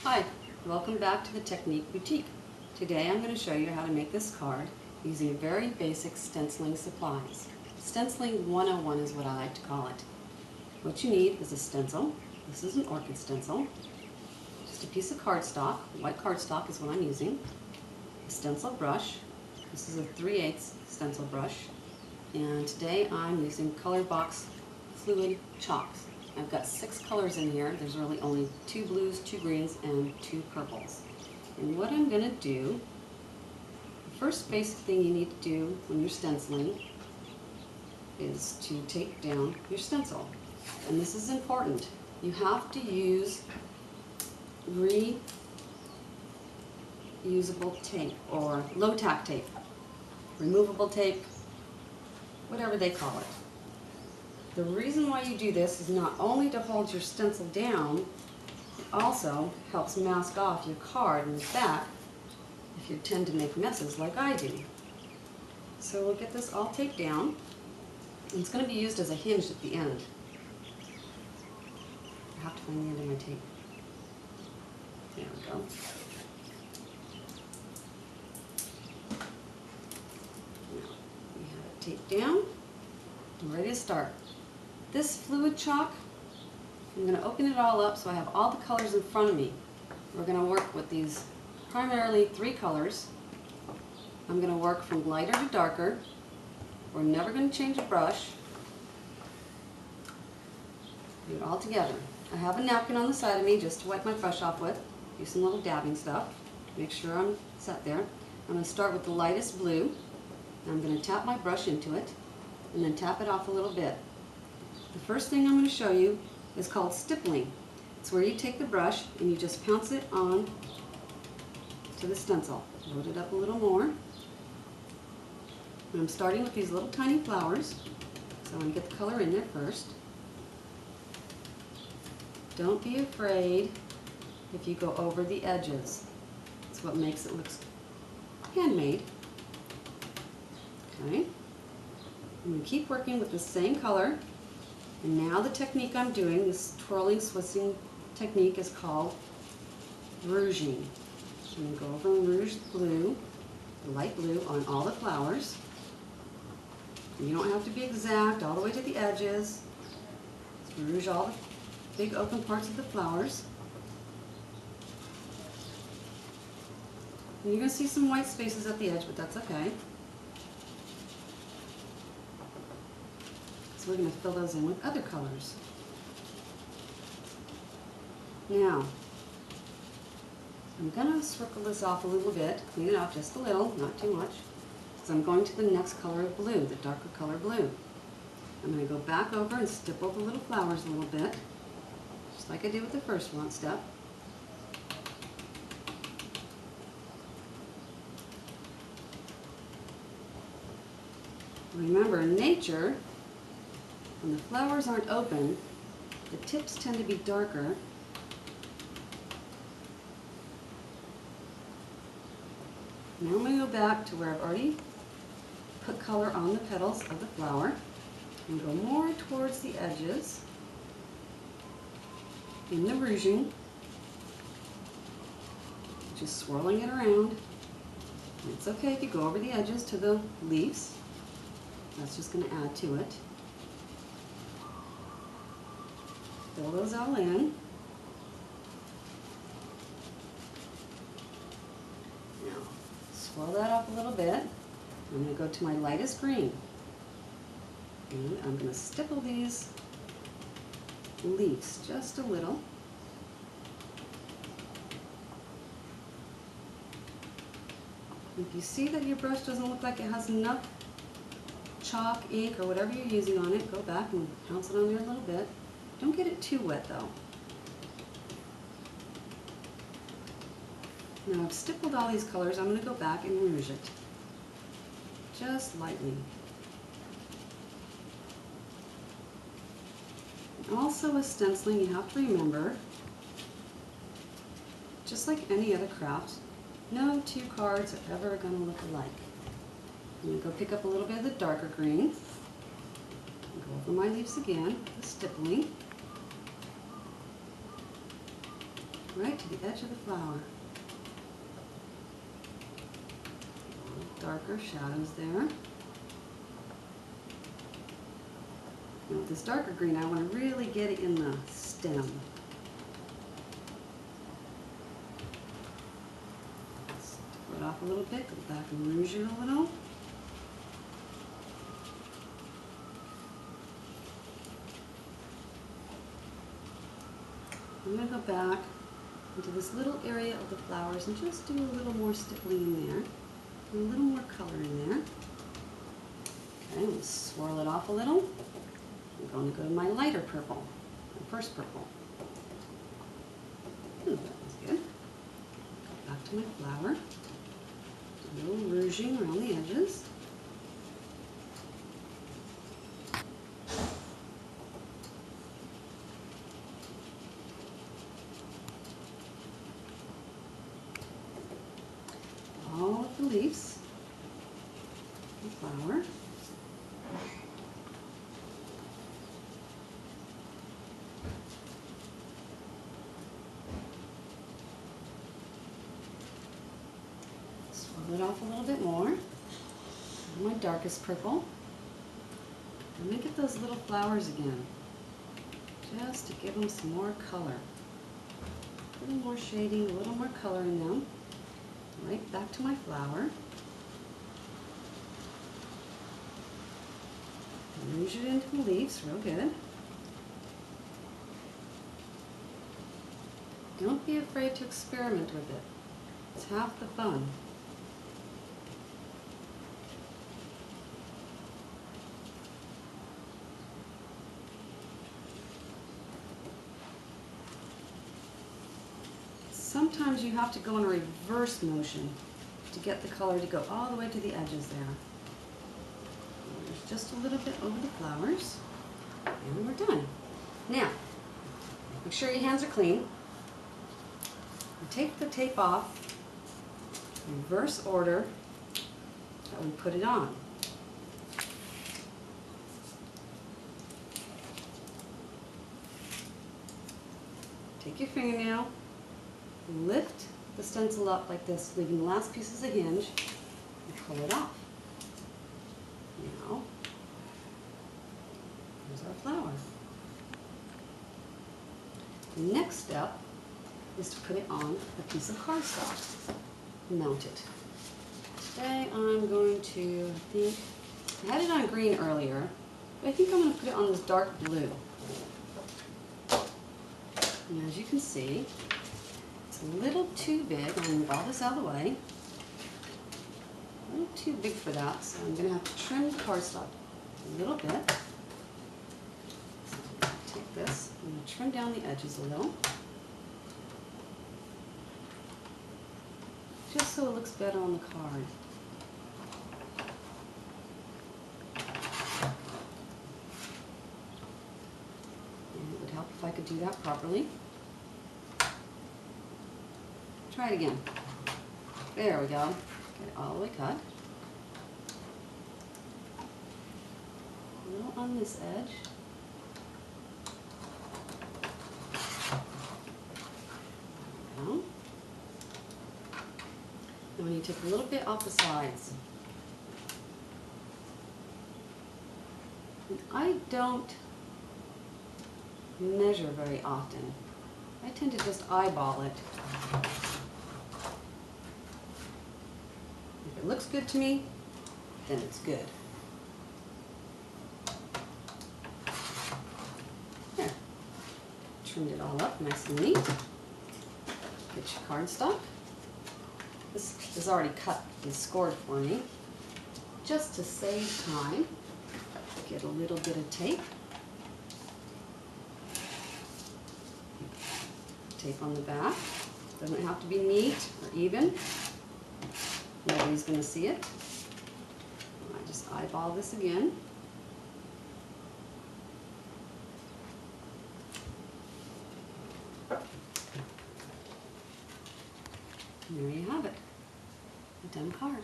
Hi, welcome back to the Technique Boutique. Today I'm going to show you how to make this card using very basic stenciling supplies. Stenciling 101 is what I like to call it. What you need is a stencil. This is an orchid stencil. Just a piece of cardstock. White cardstock is what I'm using. A stencil brush. This is a 3/8 stencil brush. And today I'm using Color Box fluid chalks. I've got 6 colors in here. There's really only 2 blues, 2 greens, and 2 purples. And what I'm going to do, the first basic thing you need to do when you're stenciling is to take down your stencil. And this is important. You have to use reusable tape or low-tack tape, removable tape, whatever they call it. The reason why you do this is not only to hold your stencil down, it also helps mask off your card and the back if you tend to make messes like I do. So we'll get this all taped down, and it's going to be used as a hinge at the end. I have to find the end of my tape. There we go. Now we have it taped down. I'm ready to start. This fluid chalk, I'm going to open it all up so I have all the colors in front of me. We're going to work with these primarily 3 colors. I'm going to work from lighter to darker. We're never going to change the brush. Do it all together. I have a napkin on the side of me just to wipe my brush off with. Do some little dabbing stuff. Make sure I'm set there. I'm going to start with the lightest blue. I'm going to tap my brush into it and then tap it off a little bit. The first thing I'm going to show you is called stippling. It's where you take the brush and you just pounce it on to the stencil. Load it up a little more. And I'm starting with these little tiny flowers, so I'm going to get the color in there first. Don't be afraid if you go over the edges. It's what makes it look handmade. Okay. I'm going to keep working with the same color. And now the technique I'm doing, this twirling Swissing technique, is called rouging. So I'm going to go over and rouge the blue, the light blue, on all the flowers. And you don't have to be exact all the way to the edges. Just rouge all the big open parts of the flowers. And you're going to see some white spaces at the edge, but that's okay. We're going to fill those in with other colors. Now, I'm going to circle this off a little bit, clean it off just a little, not too much, because I'm going to the next color of blue, the darker color blue. I'm going to go back over and stipple the little flowers a little bit, just like I did with the first one step. Remember, in nature, when the flowers aren't open, the tips tend to be darker. Now I'm going to go back to where I've already put color on the petals of the flower and go more towards the edges in the rouging, just swirling it around. And it's okay if you go over the edges to the leaves. That's just going to add to it. Fill those all in. Now, swirl that up a little bit. I'm going to go to my lightest green. And I'm going to stipple these leaves just a little. If you see that your brush doesn't look like it has enough chalk, ink, or whatever you're using on it, go back and pounce it on there a little bit. Don't get it too wet though. Now I've stippled all these colors. I'm going to go back and rouge it. Just lightly. Also with stenciling, you have to remember, just like any other craft, no 2 cards are ever going to look alike. I'm going to go pick up a little bit of the darker green. Go over my leaves again, the stippling. right to the edge of the flower. Darker shadows there. Now with this darker green, I want to really get it in the stem. It off a little bit, go back and rouge it a little. I'm going to go back into this little area of the flowers and just do a little more stippling in there, and a little more color in there. Okay, I'm going to swirl it off a little. I'm going to go to my lighter purple, my first purple. Ooh, that was good. Go back to my flower. A little rouging around the edges. All of the leaves, the flower. Swirl it off a little bit more. My darkest purple. I'm going to get those little flowers again, just to give them some more color. A little more shading, a little more color in them. Right back to my flower. Rouge it into the leaves, real good. Don't be afraid to experiment with it. It's half the fun. Sometimes you have to go in a reverse motion to get the color to go all the way to the edges there. There's just a little bit over the flowers, and we're done. Now, make sure your hands are clean. Take the tape off, reverse order that we put it on. Take your fingernail, lift the stencil up like this, leaving the last pieces a hinge, and pull it off. Now, here's our flower. The next step is to put it on a piece of cardstock, mount it. Today I'm going to, I had it on green earlier, but I think I'm going to put it on this dark blue. And as you can see, it's a little too big. I'm going to move all this out of the way. A little too big for that, so I'm going to have to trim the cardstock a little bit. So take this, I'm going to trim down the edges a little, just so it looks better on the card. And it would help if I could do that properly. Try it again. There we go. Get it all the way cut. A little on this edge. Now, and when you take a little bit off the sides. And I don't measure very often. I tend to just eyeball it. If it looks good to me, then it's good. There. Trimmed it all up nice and neat. Get your cardstock. This is already cut and scored for me. Just to save time, get a little bit of tape. Tape on the back. Doesn't have to be neat or even. Nobody's going to see it. I just eyeball this again. And there you have it. A done card.